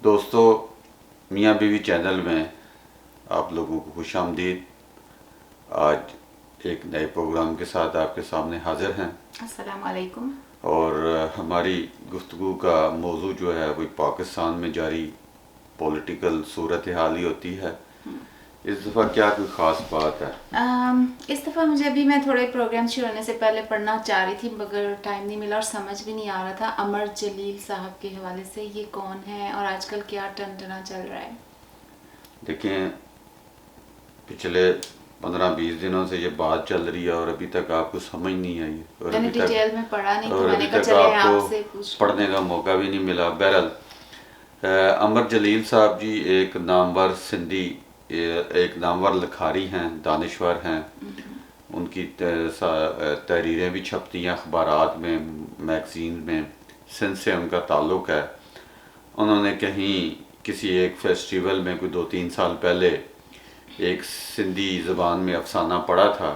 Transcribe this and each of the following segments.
دوستو، میاں بیوی چینل میں آپ لوگوں کو خوش آمدید۔ آج ایک نئے پروگرام کے ساتھ آپ کے سامنے حاضر ہیں۔ السلام علیکم۔ اور ہماری گفتگو کا موضوع جو ہے وہ پاکستان میں جاری پولیٹیکل صورتحال ہی ہوتی ہے۔ اس دفعہ کیا کوئی خاص بات ہے؟ اس دفعہ مجھے میں تھوڑے پروگرام شروع ہونے سے پہلے پڑھنا چاہ رہی تھی مگر ٹائم نہیں ملا اور سمجھ بھی نہیں آ رہا تھا۔ امر جلیل صاحب کے حوالے سے یہ کون ہے اور آج کل کیا ٹنٹنا چل رہا ہے؟ دیکھیں، پچھلے 15-20 دنوں سے یہ بات چل رہی ہے اور ابھی تک آپ کو سمجھ نہیں آئی، اور میں نے ڈیٹیل میں پڑھا نہیں تو میں نے ابھی کہا تک چلے آپ آپ سے کو پوچھ پڑھنے کا موقع بھی نہیں ملا۔ بہرحال امر جلیل صاحب جی ایک نامور سندھی، ایک نامور لکھاری ہیں، دانشور ہیں۔ ان کی تحریریں بھی چھپتی ہیں اخبارات میں، میگزین میں۔ سندھ سے ان کا تعلق ہے۔ انہوں نے کہیں کسی ایک فیسٹیول میں کوئی 2-3 سال پہلے ایک سندھی زبان میں افسانہ پڑھا تھا،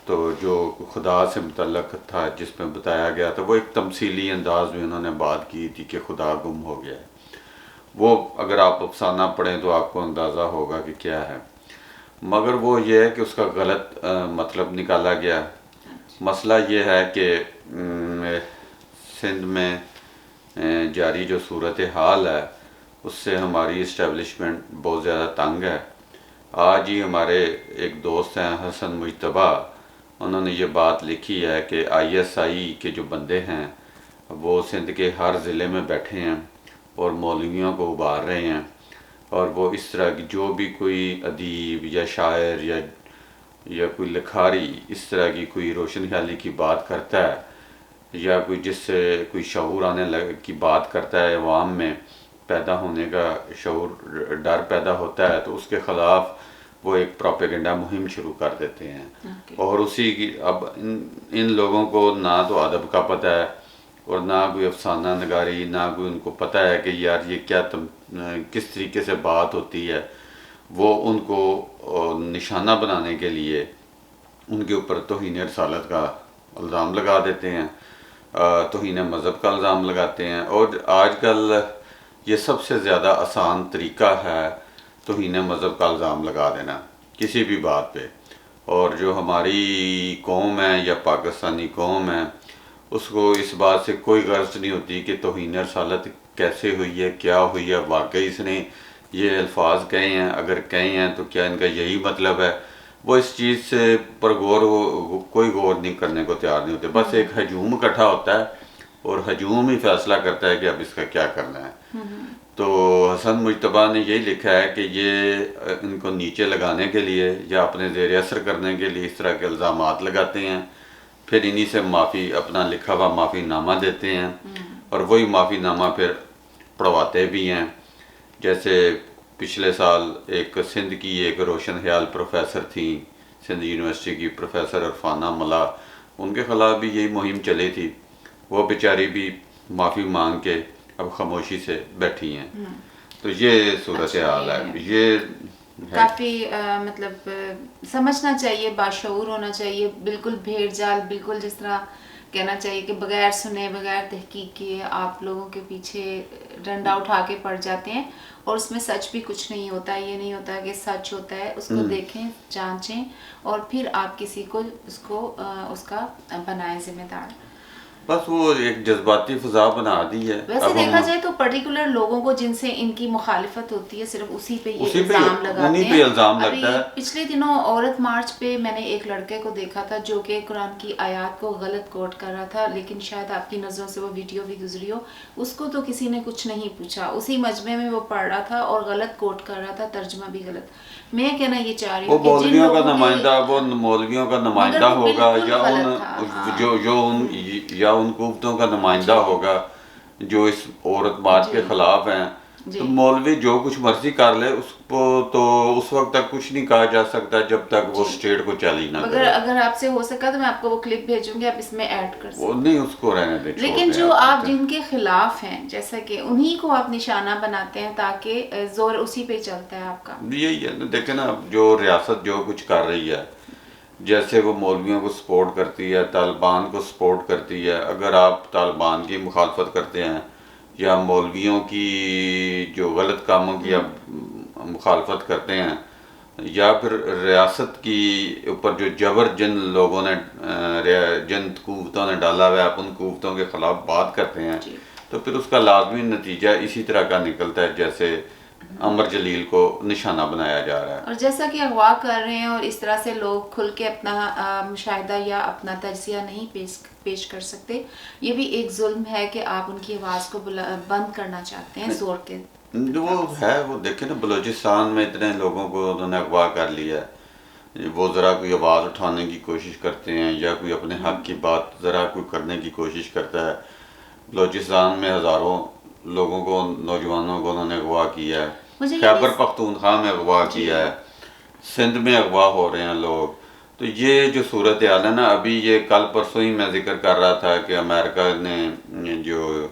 تو جو خدا سے متعلق تھا، جس میں بتایا گیا تھا، وہ ایک تمثیلی انداز میں انہوں نے بات کی تھی کہ خدا گم ہو گیا ہے۔ وہ اگر آپ افسانہ پڑھیں تو آپ کو اندازہ ہوگا کہ کیا ہے، مگر وہ یہ ہے کہ اس کا غلط مطلب نکالا گیا۔ مسئلہ یہ ہے کہ سندھ میں جاری جو صورتحال ہے اس سے ہماری اسٹیبلشمنٹ بہت زیادہ تنگ ہے۔ آج ہی ہمارے ایک دوست ہیں حسن مجتبیٰ، انہوں نے یہ بات لکھی ہے کہ ISI کے جو بندے ہیں وہ سندھ کے ہر ضلع میں بیٹھے ہیں اور مولویوں کو ابھار رہے ہیں، اور وہ اس طرح کی جو بھی کوئی ادیب یا شاعر یا کوئی لکھاری اس طرح کی کوئی روشن خیالی کی بات کرتا ہے یا کوئی جس سے کوئی شعور آنے کی بات کرتا ہے، عوام میں پیدا ہونے کا شعور، ڈر پیدا ہوتا ہے، تو اس کے خلاف وہ ایک پروپیگنڈا مہم شروع کر دیتے ہیں۔ اور اسی کی اب ان لوگوں کو نہ تو ادب کا پتہ ہے اور نہ کوئی افسانہ نگاری، نہ کوئی ان کو پتہ ہے کہ یار یہ کیا کس طریقے سے بات ہوتی ہے۔ وہ ان کو نشانہ بنانے کے لیے ان کے اوپر توہین رسالت کا الزام لگا دیتے ہیں، توہین مذہب کا الزام لگاتے ہیں، اور آج کل یہ سب سے زیادہ آسان طریقہ ہے توہین مذہب کا الزام لگا دینا کسی بھی بات پہ۔ اور جو ہماری قوم ہے یا پاکستانی قوم ہے، اس کو اس بات سے کوئی غرض نہیں ہوتی کہ توہین رسالت کیسے ہوئی ہے، کیا ہوئی ہے، واقعی اس نے یہ الفاظ کہے ہیں، اگر کہے ہیں تو کیا ان کا یہی مطلب ہے۔ وہ اس چیز سے پر کوئی غور نہیں کرنے کو تیار نہیں ہوتے، بس ایک ہجوم اکٹھا ہوتا ہے اور ہجوم ہی فیصلہ کرتا ہے کہ اب اس کا کیا کرنا ہے۔ تو حسن مجتبیٰ نے یہی لکھا ہے کہ یہ ان کو نیچے لگانے کے لیے یا اپنے زیر اثر کرنے کے لیے اس طرح کے الزامات لگاتے ہیں، پھر انہی سے معافی، اپنا لکھا ہوا معافی نامہ دیتے ہیں، اور وہی معافی نامہ پھر پڑھواتے بھی ہیں۔ جیسے پچھلے سال ایک سندھ کی ایک روشن خیال پروفیسر تھیں، سندھ یونیورسٹی کی پروفیسر عرفانہ ملا، ان کے خلاف بھی یہی مہم چلی تھی۔ وہ بیچاری بھی معافی مانگ کے اب خاموشی سے بیٹھی ہیں۔ تو یہ صورتحال ہے۔ یہ کافی مطلب سمجھنا چاہیے، باشعور ہونا چاہیے، بالکل بھیڑ جال، بالکل جس طرح کہنا چاہیے کہ بغیر سنے، بغیر تحقیق کیے آپ لوگوں کے پیچھے ڈنڈا اٹھا کے پڑ جاتے ہیں، اور اس میں سچ بھی کچھ نہیں ہوتا ہے۔ یہ نہیں ہوتا کہ سچ ہوتا ہے، اس کو دیکھیں، جانچیں، اور پھر آپ کسی کو اس کا بنائیں ذمہ دار۔ بس وہ ایک جذباتی فضا بنا دی ہے۔ ویسے دیکھا جائے تو پرٹیکولر لوگوں کو جن سے ان کی مخالفت ہوتی ہے صرف اسی پہ یہ الزام لگاتے ہیں۔ ابھی پچھلے دنوں عورت مارچ پہ میں نے ایک لڑکے کو دیکھا تھا جو کہ قرآن کی آیات کو غلط کوٹ کر رہا تھا، لیکن شاید آپ کی نظروں سے وہ ویڈیو بھی گزری ہو، اس کو تو کسی نے کچھ نہیں پوچھا، اسی مجمع میں وہ پڑھ رہا تھا اور غلط کوٹ کر رہا تھا، ترجمہ بھی غلط۔ میں کہنا یہ چاہ رہی ہوں کہ مولویوں کا نمائندہ، وہ مولویوں کا نمائندہ ہوگا یا ان قوتوں کا نمائندہ ہوگا جو اس عورت بات کے خلاف ہیں، تو مولوی جو کچھ مرضی کر لے، اس کو تو اس وقت تک کچھ نہیں کہا جا سکتا جب تک وہ اسٹیٹ کو چیلنج نہ کرے۔ اگر آپ سے ہو سکا تو میں آپ کو وہ کلپ بھیجوں گی، آپ اس میں ایڈ کر سکتے ہیں۔ نہیں، اس کو رہنے دیں۔ لیکن جو آپ جن کے خلاف ہیں، جیسا کہ انہی کو آپ نشانہ بناتے ہیں تاکہ زور اسی پہ چلتا ہے آپ کا۔ یہی ہے نا، دیکھیں نا، جو ریاست جو کچھ کر رہی ہے، جیسے وہ مولویوں کو سپورٹ کرتی ہے، طالبان کو سپورٹ کرتی ہے، اگر آپ طالبان کی مخالفت کرتے ہیں یا مولویوں کی جو غلط کاموں کی آپ مخالفت کرتے ہیں، یا پھر ریاست کی اوپر جو جبر جن لوگوں نے جن قوتوں نے ڈالا ہوا ہے، آپ ان قوتوں کے خلاف بات کرتے ہیں، جی، تو پھر اس کا لازمی نتیجہ اسی طرح کا نکلتا ہے جیسے عمر جلیل کو نشانہ بنایا جا رہا ہے. اور جیسا کہ اغوا کر رہے ہیں اور اس طرح سے لوگ کھل کے اپنا مشاہدہ یا اپنا تجزیہ نہیں پیش کر سکتے، یہ بھی ایک ظلم ہے کہ آپ ان کی آواز کو بند کرنا چاہتے ہیں زور کے. وہ ہے، وہ دیکھیں نا بلوچستان میں اتنے لوگوں کو انہوں نے اغوا کر لیا ہے، وہ ذرا کوئی آواز اٹھانے کی کوشش کرتے ہیں یا کوئی اپنے حق کی بات ذرا کوئی کرنے کی کوشش کرتا ہے. بلوچستان میں ہزاروں لوگوں کو، نوجوانوں کو انہوں نے اغوا کیا ہے، خیبر پختونخوا میں اغوا کیا ہے، سندھ میں اغوا ہو رہے ہیں لوگ. تو یہ جو صورتحال ہے نا، ابھی یہ کل پرسوں ہی میں ذکر کر رہا تھا کہ امریکہ نے جو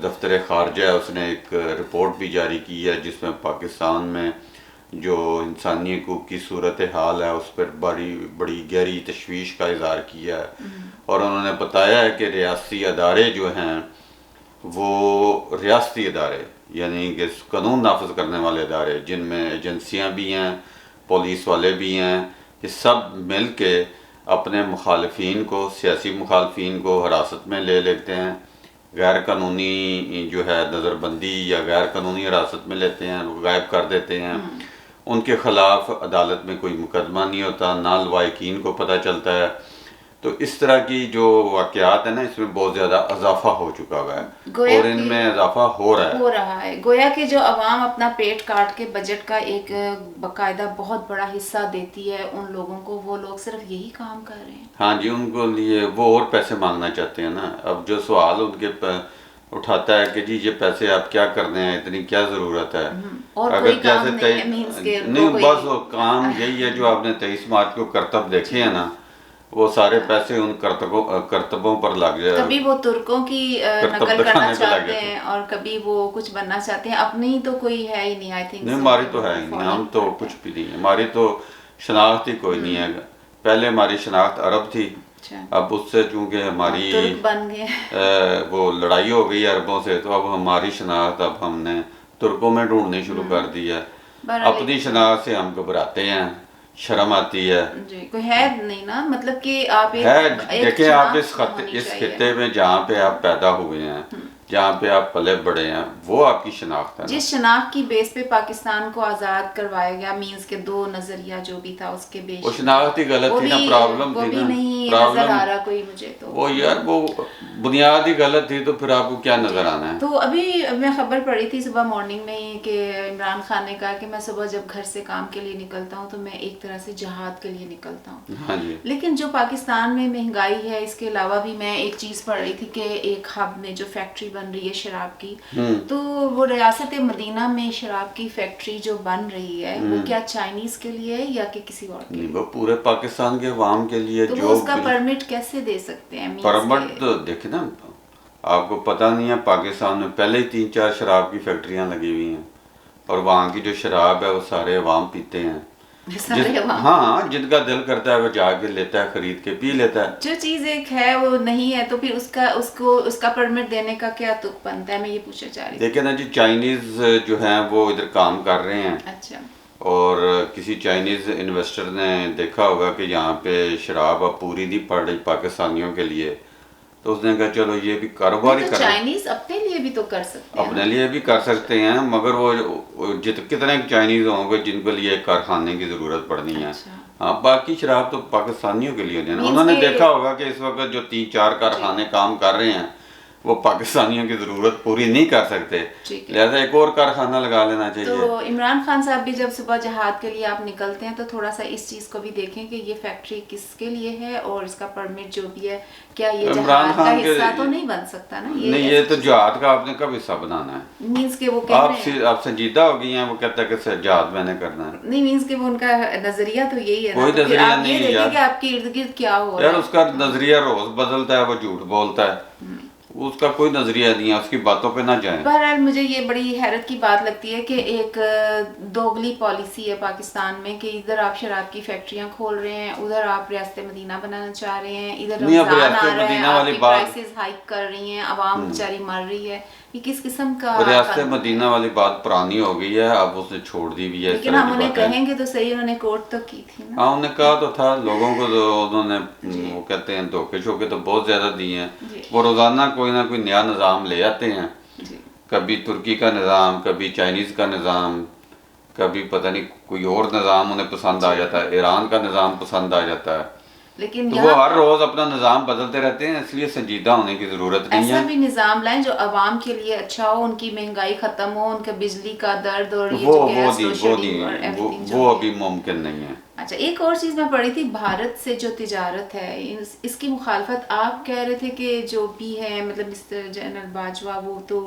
دفتر خارجہ ہے اس نے ایک رپورٹ بھی جاری کی ہے جس میں پاکستان میں جو انسانی حقوق کی صورتحال ہے اس پر بڑی گہری تشویش کا اظہار کیا ہے. اور انہوں نے بتایا ہے کہ ریاستی ادارے جو ہیں وہ ریاستی ادارے یعنی کہ قانون نافذ کرنے والے ادارے جن میں ایجنسیاں بھی ہیں، پولیس والے بھی ہیں، یہ سب مل کے اپنے مخالفین کو، سیاسی مخالفین کو حراست میں لے لیتے ہیں، غیر قانونی جو ہے نظر بندی یا غیر قانونی حراست میں لیتے ہیں، غائب کر دیتے ہیں. ان کے خلاف عدالت میں کوئی مقدمہ نہیں ہوتا، نہ لواحقین کو پتہ چلتا ہے. تو اس طرح کی جو واقعات ہیں نا، اس میں بہت زیادہ اضافہ ہو چکا ہوا ہے اور ان میں اضافہ ہو رہا ہے. گویا کہ جو عوام اپنا پیٹ کاٹ کے بجٹ کا ایک باقاعدہ بہت بڑا حصہ دیتی ہے ان لوگوں کو، وہ لوگ صرف یہی کام کر رہے ہیں. ہاں جی، ان کو لیے وہ اور پیسے مانگنا چاہتے ہیں نا. اب جو سوال ان کے اٹھاتا ہے کہ جی یہ پیسے آپ کیا کرنے ہیں، اتنی کیا ضرورت ہے، اور اگر کوئی کام جیسے نہیں بس وہ کام ہاں. یہی ہے جو آپ نے 23 مارچ کو کرتب دیکھے ہیں نا، وہ سارے پیسے ان کرتبوں پر لگ جائے. کبھی وہ ترکوں کی نقل کرنا چاہتے ہیں اور کبھی وہ کچھ بننا چاہتے ہیں، اپنی تو کوئی ہے ہی نہیں. آئی تھنک نہیں، ہماری تو ہے ہی نہیں، ہم تو کچھ بھی نہیں، ہماری تو شناخت ہی کوئی نہیں ہے. پہلے ہماری شناخت عرب تھی، اب اس سے چونکہ ہماری ترک بن گئے، وہ لڑائی ہو گئی عربوں سے، تو اب ہماری شناخت اب ہم نے ترکوں میں ڈھونڈنی شروع کر دی ہے. اپنی شناخت سے ہم گھبراتے ہیں، شرم آتی ہے. جی، کوئی ہے نہیں نا، مطلب کہ آپ دیکھیں آپ اس خطے میں جہاں پہ آپ پیدا ہوئے ہیں، جہاں پہ آپ پلے بڑے ہیں، وہ آپ کی شناخت ہے. جس شناخت کی بیس پہ پاکستان کو آزاد کروایا گیا، مینز کے دو نظریہ جو بھی تھا اس کے بیس، وہ شناخت ہی غلط تھی نا، پرابلم تھی نا، نہیں نظر آ رہا کوئی مجھے تو وہ یار وہ بنیاد ہی غلط تھی، تو پھر آپ کو کیا نظر آنا ہے. تو ابھی میں خبر پڑھی تھی صبح مارننگ میں ہی کہ عمران خان نے کہا کہ میں صبح جب گھر سے کام کے لیے نکلتا ہوں تو میں ایک طرح سے جہاد کے لیے نکلتا ہوں. ہاں جی. لیکن جو پاکستان میں مہنگائی ہے، اس کے علاوہ بھی میں ایک چیز پڑھ رہی تھی کہ ایک ہب میں جو فیکٹری بن رہی ہے شراب کی، تو وہ ریاست مدینہ میں شراب کی فیکٹری جو بن رہی ہے وہ کیا چائنیز کے لیے ہے یا کہ کسی اور کے لیے؟ وہ پورے پاکستان کے عوام کے لیے. تو وہ اس کا پرمٹ کیسے دے سکتے ہیں؟ پرمٹ تو دیکھیں نا، آپ کو پتہ نہیں ہے پاکستان میں پہلے ہی 3-4 شراب کی فیکٹریاں لگی ہوئی ہیں، اور وہاں کی جو شراب ہے وہ سارے عوام پیتے ہیں. ہاں، جن کا دل کرتا ہے وہ جا کے لیتا ہے، خرید کے پی لیتا ہے. جو چیز ایک ہے وہ نہیں ہے تو پھر اس کا پرمٹ دینے کا کیا تک بنتا ہے؟ میں یہ پوچھنا چاہ رہی ہوں. دیکھیں نا جی، چائنیز جو ہیں وہ ادھر کام کر رہے ہیں. اچھا. اور کسی چائنیز انویسٹر نے دیکھا ہوگا کہ یہاں پہ شراب اب پوری نہیں پڑ رہی پاکستانیوں کے لیے، تو اس نے کہا چلو یہ بھی کاروبار ہی کریں. چائنیز اپنے لیے بھی تو کر سکتے ہیں، اپنے لیے بھی کر سکتے ہیں، مگر وہ کتنے چائنیز ہوں گے جن کے لیے کارخانے کی ضرورت پڑنی ہے. ہاں، باقی شراب تو پاکستانیوں کے لیے دینا. انہوں نے دیکھا ہوگا کہ اس وقت جو 3-4 کارخانے کام کر رہے ہیں وہ پاکستانیوں کی ضرورت پوری نہیں کر سکتے، لہذا ایک اور کارخانہ لگا لینا چاہیے. تو عمران خان صاحب بھی جب صبح جہاد کے لیے آپ نکلتے ہیں تو تھوڑا سا اس چیز کو بھی دیکھیں کہ یہ فیکٹری کس کے لیے ہے اور اس کا پرمٹ جو بھی ہے کیا یہ جہاد کا حصہ تو نہیں بن سکتا نا. نہیں، یہ تو جہاد کا آپ نے کب حصہ بنانا ہے؟ مینز کہ وہ آپ سنجیدہ ہو گئی ہیں، وہ کہتا ہے کہ جہاد میں نے کرنا ہے. نہیں، مینز کہ وہ ان کا نظریہ تو یہی ہے. کوئی نظریہ نہیں ہے کہ آپ کے ارد گرد کیا ہو رہا ہے. یار اس کا نظریہ روز بدلتا ہے، وہ جھوٹ بولتا ہے. اس کا کوئی نظریہ نہیں ہے، اس کی باتوں پہ نہ جائیں۔ بہرحال مجھے یہ بڑی حیرت کی بات لگتی ہے کہ ایک دوگلی پالیسی ہے پاکستان میں کہ ادھر آپ شراب کی فیکٹریاں کھول رہے ہیں، ادھر آپ ریاست مدینہ بنانا چاہ رہے ہیں، ادھر نہیں، اب رمضان ریاست آ رہا ہے مدینہ آپ والی کی بات، پرائسز ہائک کر رہی ہیں، عوام بیچاری مر رہی ہے، یہ کس قسم کا ریاست قانون مدینہ ہے؟ والی بات پرانی ہو گئی ہے، اب اس نے چھوڑ دی بھی ہے اس لیکن طرح ہم کی انہیں باتیں۔ کہیں گے تو صحیح، انہوں نے کوٹ تو کی تھی نا۔ ہاں، انہوں نے کہا تو تھا، لوگوں کو تو انہوں نے جی وہ کہتے ہیں دھوکے شوکے تو بہت زیادہ دیے ہیں۔ جی وہ روزانہ کوئی نہ کوئی نیا نظام لے آتے ہیں، جی کبھی ترکی کا نظام، کبھی چائنیز کا نظام، کبھی پتہ نہیں کوئی اور نظام انہیں پسند آ جاتا ہے، ایران کا نظام پسند آ جاتا ہے، لیکن تو وہ یہاں ہر روز اپنا نظام بدلتے رہتے ہیں، اس لیے سنجیدہ ہونے کی ضرورت نہیں ایسا ہے۔ بھی نظام لائیں جو عوام کے لیے اچھا ہو، ان کی مہنگائی ختم ہو، ان کا بجلی کا درد اور یہ جو گیس لوڈ شیڈنگ اور ایوری تھنگ جو وہ ہے۔ ابھی ممکن نہیں ہے۔ اچھا، ایک اور چیز میں پڑھی تھی، بھارت سے جو تجارت ہے اس کی مخالفت آپ کہہ رہے تھے کہ جو بھی ہے مطلب مسٹر جنرل باجوہ وہ تو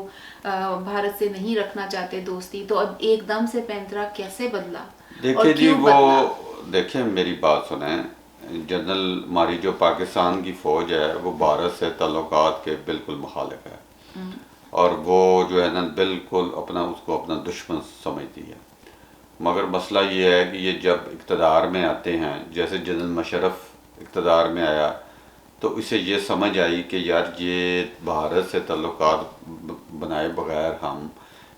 بھارت سے نہیں رکھنا چاہتے دوستی، تو اب ایک دم سے پینترا کیسے بدلا اور دیکھیں جی، کیوں وہ بدلا؟ دیکھیں میری بات سنیں، جنرل ہماری جو پاکستان کی فوج ہے وہ بھارت سے تعلقات کے بالکل مخالف ہے، اور وہ جو ہے نا بالکل اس کو اپنا دشمن سمجھتی ہے۔ مگر مسئلہ یہ ہے کہ یہ جب اقتدار میں آتے ہیں، جیسے جنرل مشرف اقتدار میں آیا تو اسے یہ سمجھ آئی کہ یار یہ بھارت سے تعلقات بنائے بغیر ہم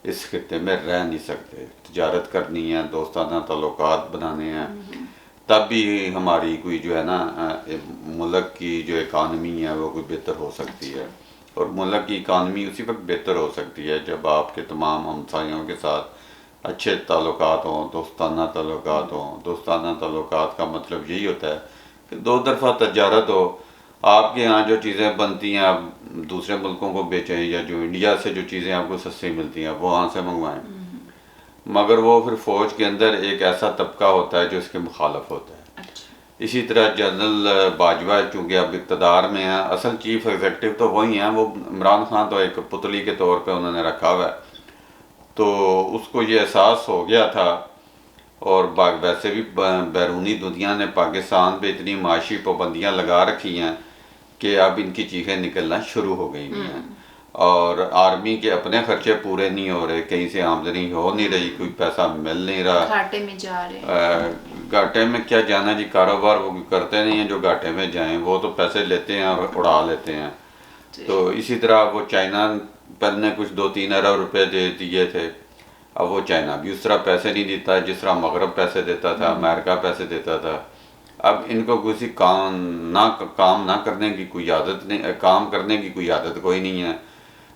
اس خطے میں رہ نہیں سکتے، تجارت کرنی ہے، دوستانہ تعلقات بنانے ہیں، تب بھی ہماری کوئی جو ہے نا ملک کی جو اکانومی ہے وہ کوئی بہتر ہو سکتی ہے، اور ملک کی اکانومی اسی وقت بہتر ہو سکتی ہے جب آپ کے تمام ہمسایوں کے ساتھ اچھے تعلقات ہوں، دوستانہ تعلقات ہوں۔ دوستانہ تعلقات کا مطلب یہی ہوتا ہے کہ دو طرفہ تجارت ہو، آپ کے یہاں جو چیزیں بنتی ہیں آپ دوسرے ملکوں کو بیچیں، یا جو انڈیا سے جو چیزیں آپ کو سستی ملتی ہیں وہ وہاں سے منگوائیں۔ مگر وہ پھر فوج کے اندر ایک ایسا طبقہ ہوتا ہے جو اس کے مخالف ہوتا ہے۔ اچھا اسی طرح جنرل باجوہ چونکہ اب اقتدار میں ہیں، اصل چیف ایگزیکٹو تو وہی ہیں، وہ عمران خان تو ایک پتلی کے طور پہ انہوں نے رکھا ہوا ہے، تو اس کو یہ احساس ہو گیا تھا، اور ویسے بھی بیرونی دنیا نے پاکستان پہ اتنی معاشی پابندیاں لگا رکھی ہیں کہ اب ان کی چیخیں نکلنا شروع ہو گئی ہیں، اور آرمی کے اپنے خرچے پورے نہیں ہو رہے، کہیں سے آمدنی ہو نہیں رہی، کوئی پیسہ مل نہیں رہا، گھاٹے میں جا رہے ہیں۔ گھاٹے میں کیا جانا جی، کاروبار وہ کرتے نہیں ہیں جو گھاٹے میں جائیں، وہ تو پیسے لیتے ہیں اور اڑا لیتے ہیں۔ تو اسی طرح وہ چائنا پہلے کچھ 2-3 ارب روپے دے دیے تھے، اب وہ چائنا بھی اس طرح پیسے نہیں دیتا جس طرح مغرب پیسے دیتا تھا، امریکہ پیسے دیتا تھا۔ اب ان کو کسی کام نہ کرنے کی کوئی عادت نہیں، کام کرنے کی کوئی عادت کوئی نہیں ہے،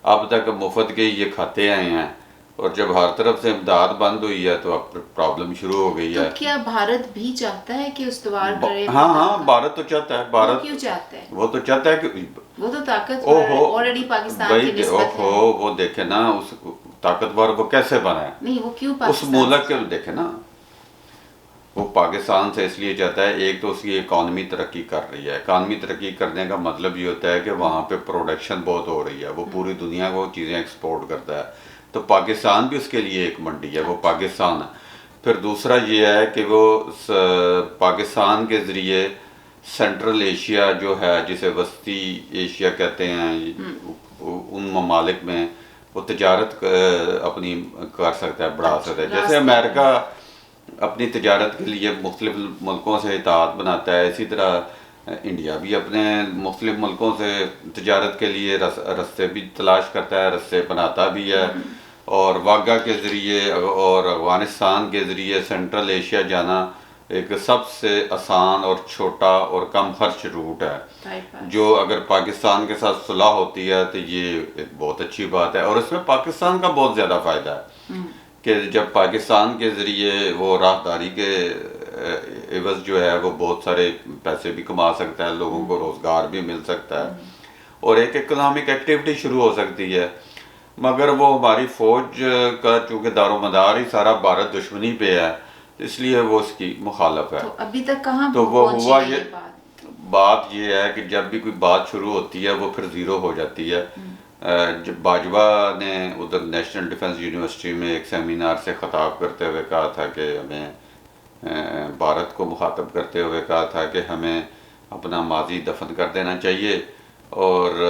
اب تک مفت کے یہ کھاتے آئے ہیں، اور جب ہر طرف سے امداد بند ہوئی ہے تو اب پرابلم شروع ہو گئی تو ہے۔ کیا بھارت بھی چاہتا ہے کہ استوار کرے؟ ہاں، بھارت تو چاہتا ہے، وہ کیوں چاہتا ہے؟ وہ تو چاہتا ہے کہ وہ تو طاقتور آلریڈی پاکستان کی نسبت ہے۔ وہ دیکھے نا اس طاقتور وہ کیسے بنا ہے، نہیں، وہ کیوں اس پاکستان ملک کے دیکھے نا، وہ پاکستان سے اس لیے چاہتا ہے، ایک تو اس کی اکانومی ترقی کر رہی ہے، اکانومی ترقی کرنے کا مطلب یہ ہوتا ہے کہ وہاں پہ پروڈکشن بہت ہو رہی ہے، وہ پوری دنیا کو چیزیں ایکسپورٹ کرتا ہے، تو پاکستان بھی اس کے لیے ایک منڈی ہے، وہ پاکستان ہے۔ پھر دوسرا یہ ہے کہ وہ پاکستان کے ذریعے سینٹرل ایشیا جو ہے، جسے وسطی ایشیا کہتے ہیں، ان ممالک میں وہ تجارت اپنی کر سکتا ہے، بڑھا سکتا ہے۔ جیسے امریکہ اپنی تجارت کے لیے مختلف ملکوں سے اتحاد بناتا ہے، اسی طرح انڈیا بھی اپنے مختلف ملکوں سے تجارت کے لیے رستے بھی تلاش کرتا ہے، رستے بناتا بھی ہے، اور واگا کے ذریعے اور افغانستان کے ذریعے سینٹرل ایشیا جانا ایک سب سے آسان اور چھوٹا اور کم خرچ روٹ ہے، جو اگر پاکستان کے ساتھ صلح ہوتی ہے تو یہ ایک بہت اچھی بات ہے، اور اس میں پاکستان کا بہت زیادہ فائدہ ہے کہ جب پاکستان کے ذریعے وہ راہداری کے عوض جو ہے وہ بہت سارے پیسے بھی کما سکتا ہے، لوگوں کو روزگار بھی مل سکتا ہے، اور ایک اکنامک ایکٹیویٹی شروع ہو سکتی ہے۔ مگر وہ ہماری فوج کا چونکہ دار و مدار ہی سارا بھارت دشمنی پہ ہے، اس لیے وہ اس کی مخالف ہے۔ تو ابھی تک کہاں تو وہ ہوا یہ بات یہ ہے کہ جب بھی کوئی بات شروع ہوتی ہے وہ پھر زیرو ہو جاتی ہے۔ جب باجوہ نے ادھر نیشنل ڈیفنس یونیورسٹی میں ایک سیمینار سے خطاب کرتے ہوئے کہا تھا کہ ہمیں بھارت کو مخاطب کرتے ہوئے کہا تھا کہ ہمیں اپنا ماضی دفن کر دینا چاہیے، اور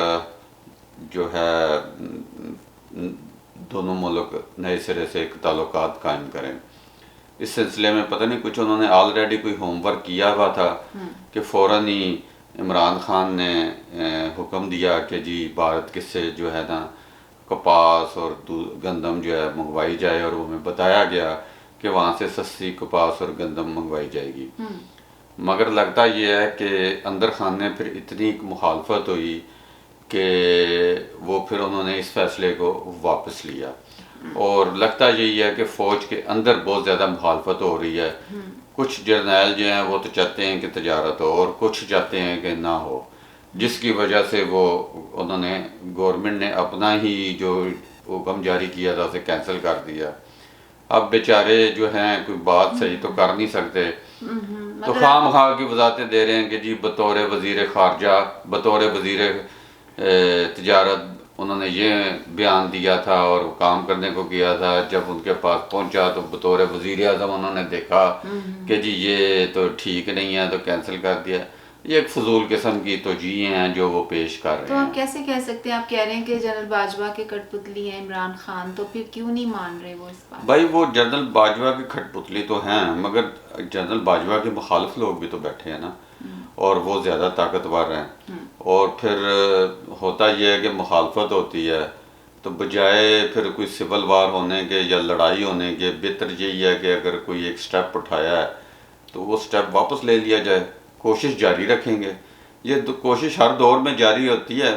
جو ہے دونوں ملک نئے سرے سے ایک تعلقات قائم کریں. اس سلسلے میں پتہ نہیں کچھ انہوں نے آلریڈی کوئی ہوم ورک کیا ہوا تھا کہ فوراً ہی عمران خان نے حکم دیا کہ جی بھارت کس سے جو ہے نا کپاس اور گندم جو ہے منگوائی جائے, اور وہ ہمیں بتایا گیا کہ وہاں سے سستی کپاس اور گندم منگوائی جائے گی. مگر لگتا یہ ہے کہ اندر خان نے پھر اتنی مخالفت ہوئی کہ وہ پھر انہوں نے اس فیصلے کو واپس لیا, اور لگتا یہی ہے کہ فوج کے اندر بہت زیادہ مخالفت ہو رہی ہے. کچھ جرنیل جو ہیں وہ تو چاہتے ہیں کہ تجارت ہو, اور کچھ چاہتے ہیں کہ نہ ہو, جس کی وجہ سے وہ انہوں نے گورنمنٹ نے اپنا ہی جو حکم جاری کیا تھا اسے کینسل کر دیا. اب بیچارے جو ہیں کوئی بات صحیح تو کر نہیں سکتے, تو خواہ مخواہ کی وضاحتیں دے رہے ہیں کہ جی بطور وزیر خارجہ, بطور وزیر تجارت انہوں نے یہ بیان دیا تھا اور کام کرنے کو کیا تھا. جب ان کے پاس پہنچا تو بطور وزیر اعظم انہوں نے دیکھا کہ جی یہ تو ٹھیک نہیں ہے تو کینسل کر دیا. یہ ایک فضول قسم کی توجیہیں ہیں جو وہ پیش کر رہے ہیں. تو آپ کیسے کہہ سکتے ہیں, آپ کہہ رہے ہیں کہ جنرل باجوہ کے کٹ پتلی ہیں عمران خان, تو پھر کیوں نہیں مان رہے وہ اس بات؟ بھائی وہ جنرل باجوہ کی کھٹ پتلی تو ہیں, مگر جنرل باجوہ کے مخالف لوگ بھی تو بیٹھے ہیں نا, اور وہ زیادہ طاقتور ہیں. اور پھر ہوتا یہ ہے کہ مخالفت ہوتی ہے تو بجائے پھر کوئی سول وار ہونے کے یا لڑائی ہونے کے, بہتر یہی ہے کہ اگر کوئی ایک سٹیپ اٹھایا ہے تو وہ سٹیپ واپس لے لیا جائے. کوشش جاری رکھیں گے, یہ کوشش ہر دور میں جاری ہوتی ہے,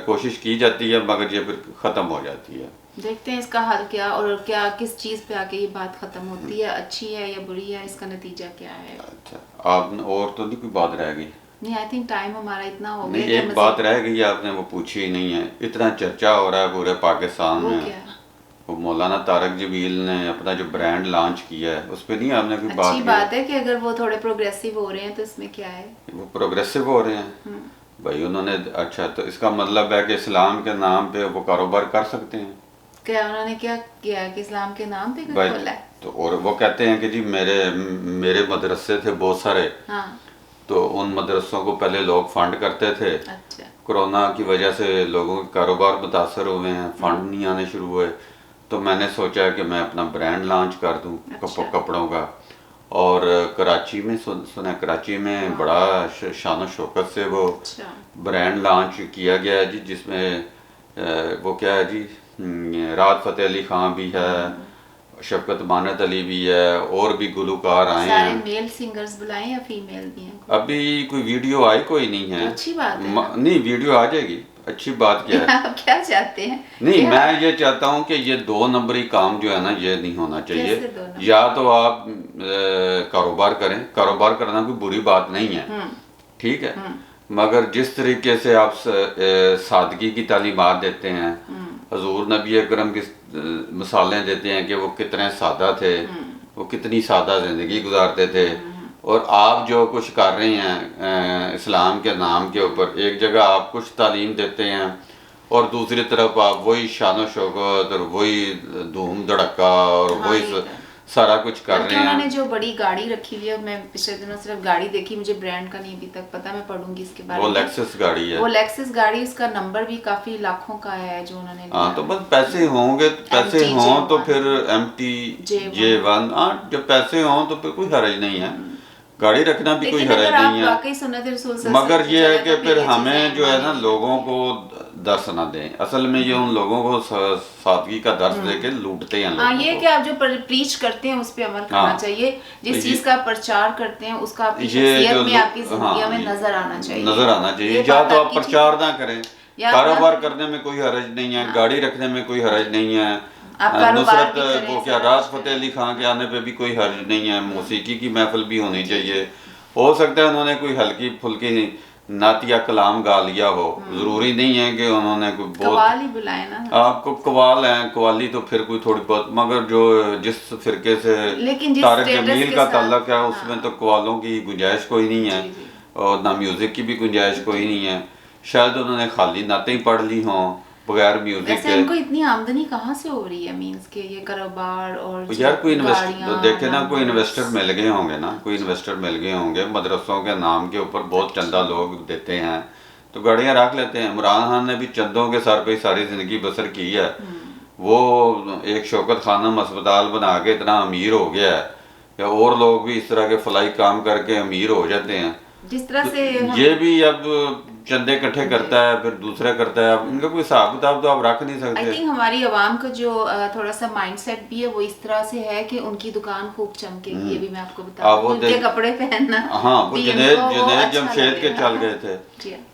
کوشش کی جاتی ہے مگر یہ پھر ختم ہو جاتی ہے. دیکھتے ہیں اس کا حل کیا, اور کیا کس چیز پہ آ کے یہ بات ختم ہوتی ہے, اچھی ہے یا بری ہے, اس کا نتیجہ کیا ہے. اچھا, آپ نے اور تو نہیں کوئی بات رہ گئی؟ نہیں, آئی تھنک ٹائم ہمارا اتنا ہو نہیں, گیا. ایک بات رہ گئی آپ نے وہ پوچھی ہی نہیں ہے. اتنا چرچا ہو رہا ہے پورے پاکستان میں, وہ مولانا طارق جمیل نے اپنا جو برانڈ لانچ کیا ہے اس پہ نہیں آپ نے کوئی بات کی؟ اچھی بات ہے کہ اگر وہ تھوڑے پروگریسو ہو رہے ہیں تو اس میں کیا ہے, وہ پروگریسو ہو رہے ہیں بھائی انہوں نے. اچھا, تو اس کا مطلب ہے کہ اسلام کے نام پہ وہ کاروبار کر سکتے ہیں؟ کیا انہوں نے کیا کیا کہ اسلام کے نام پہ بھائی کھولا ہے؟ تو اور وہ کہتے ہیں کہ جی میرے مدرسے تھے بہت سارے, تو ان مدرسوں کو پہلے لوگ فنڈ کرتے تھے. اچھا, کرونا کی وجہ سے لوگوں کے کاروبار متاثر ہوئے ہیں, فنڈ نہیں آنے شروع ہوئے, تو میں نے سوچا کہ میں اپنا برانڈ لانچ کر دوں کپڑوں کا. اور کراچی میں سنا کراچی میں بڑا شان و شوکت سے وہ برانڈ لانچ کیا گیا ہے جی, جس میں وہ کیا ہے جی, راحت فتح علی خان بھی ہے, شفقت مانت علی بھی ہے, اور بھی گلوکار آئے ہیں. سارے میل سنگرز بلائیں یا فیمیل بھی ہیں؟ ابھی کوئی ویڈیو آئی کوئی نہیں ہے. اچھی بات ہے. نہیں, ویڈیو آ جائے گی, اچھی بات کیا ہے. آپ کیا چاہتے ہیں؟ نہیں, میں یہ چاہتا ہوں کہ یہ 2 نمبری کام جو ہے نا یہ نہیں ہونا چاہیے. یا تو آپ کاروبار کریں, کاروبار کرنا کوئی بری بات نہیں ہے, ٹھیک ہے, مگر جس طریقے سے آپ سادگی کی تعلیمات دیتے ہیں, حضور نبی اکرم کی مثالیں دیتے ہیں کہ وہ کتنے سادہ تھے, وہ کتنی سادہ زندگی گزارتے تھے, اور آپ جو کچھ کر رہے ہیں اسلام کے نام کے اوپر, ایک جگہ آپ کچھ تعلیم دیتے ہیں اور دوسری طرف آپ وہی شان و شوکت اور وہی دھوم دھڑکا اور وہی سارا کچھ کر رہے ہیں. انہوں نے جو بڑی گاڑی رکھی ہوئی ہے, میں پچھلے دنوں صرف گاڑی دیکھی, مجھے برانڈ کا نہیں ابھی تک پتا, میں پڑھوں گی اس کے بارے میں. وہ لیکسس گاڑی ہے, وہ لیکسس گاڑی, اس کا نمبر بھی کافی لاکھوں کا ہے جو انہوں نے. ہاں, تو بس پیسے ہوں گے, پیسے ہوں تو پھر MT-J1, ہاں جب پیسے ہوں تو پھر کوئی حرج نہیں ہے, گاڑی رکھنا بھی کوئی حرج نہیں ہے. مگر یہ ہے کہ پھر ہمیں جو ہے نا لوگوں کو درس نہ دیں. اصل میں یہ ان لوگوں کو سادگی کا درس دے کے لوٹتے ہیں لوگوں کو. یہ کہ آپ جو پریچ کرتے ہیں اس پہ عمل کرنا چاہیے, جس چیز کا پرچار کرتے ہیں اس کا آپ کی شخصیت میں, آپ کی زندگیوں میں نظر آنا چاہیے. یا تو آپ پرچار نہ کریں, کاروبار کرنے میں کوئی حرج نہیں ہے, گاڑی رکھنے میں کوئی حرج نہیں ہے, نصرت وہ کیا راحت فتح علی خان کے آنے پہ بھی کوئی حرج نہیں ہے, موسیقی کی محفل بھی ہونی چاہیے. ہو سکتا ہے انہوں نے کوئی ہلکی پھلکی نعت یا کلام گا لیا ہو, ضروری نہیں ہے کہ انہوں نے کوئی بہت قوال ہی بلائے نا, آپ کو قوال ہیں, قوالی تو پھر کوئی تھوڑی بہت, مگر جو جس فرقے سے طارق جمیل کا تعلق ہے اس میں تو قوالوں کی گنجائش کوئی نہیں ہے, اور نہ میوزک کی بھی گنجائش کوئی نہیں ہے. شاید انہوں نے خالی نعتیں پڑھ لی ہوں بغیر میوزک کے. ویسے ان کو اتنی آمدنی کہاں سے ہو رہی ہے, مینس کہ یہ کاروبار اور یار کوئی دیکھیں نا, کوئی انویسٹر مل گئے ہوں گے نا, کوئی انویسٹر مل گئے ہوں گے, مدرسوں کے نام کے اوپر بہت چندہ لوگ دیتے ہیں, تو گاڑیاں رکھ لیتے ہیں. عمران خان نے بھی چندوں کے سر پہ ساری زندگی بسر کی ہے. وہ ایک شوکت خانم اسپتال بنا کے اتنا امیر ہو گیا ہے کہ اور لوگ بھی اس طرح کے فلائی کام کر کے امیر ہو جاتے ہیں. جس طرح سے یہ بھی اب چندے اکٹھے کرتا ہے پھر دوسرا کرتا ہے. اب ان کا کوئی حساب کتاب تو آپ رکھ نہیں آئی سکتے. تھنک ہماری عوام کا جو تھوڑا سا مائنڈ سیٹ بھی ہے وہ اس طرح سے ہے کہ ان کی دکان خوب چمکے گی. یہ بھی میں آپ کو بتا دوں ان کے کپڑے پہننا. ہاں وہ جنید جمشید کے چل گئے تھے.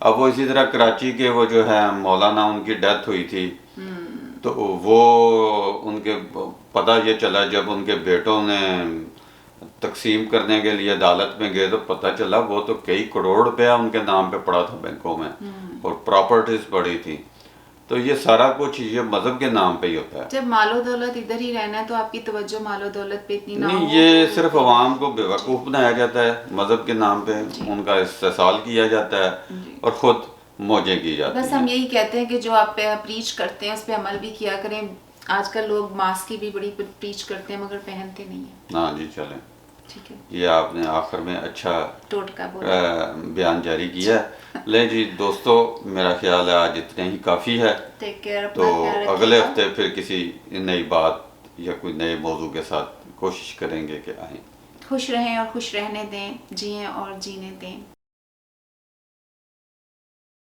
اب وہ اسی طرح کراچی کے وہ جو ہے مولانا ان کی ڈیتھ ہوئی تھی تو وہ ان کے پتہ یہ چلا جب ان کے بیٹوں نے تقسیم کرنے کے لیے عدالت میں گئے تو پتہ چلا وہ تو کئی کروڑ روپیہ ان کے نام پہ پڑا تھا بینکوں میں اور پراپرٹیز پڑی تھی. تو یہ سارا کچھ یہ مذہب کے نام پہ ہی ہوتا ہے. جب مال و دولت ادھر ہی رہنا ہے تو آپ کی توجہ مال و دولت پہ اتنی نہ ہو. نہیں یہ صرف عوام کو بے وقوف بنایا جاتا ہے. مذہب کے نام پہ ان کا استحصال کیا جاتا ہے اور خود موجیں کی جاتی ہیں. بس ہم یہی کہتے ہیں کہ جو آپ پریچ کرتے ہیں اس پہ عمل بھی کیا کریں. آج کل لوگ ماسک کی بھی بڑی پریچ کرتے ہیں مگر پہنتے نہیں ہیں. ہاں جی چلیں ٹھیک ہے. یہ آپ نے آخر میں اچھا ٹوٹکا بولا بیان جاری کیا ہے. لیں جی دوستو میرا خیال ہے آج اتنے ہی کافی ہے. Take care. تو اگلے ہفتے پھر کسی نئی بات یا کوئی نئے موضوع کے ساتھ کوشش کریں گے کہ آئیں. خوش رہیں اور خوش رہنے دیں. جئیں اور جینے دیں.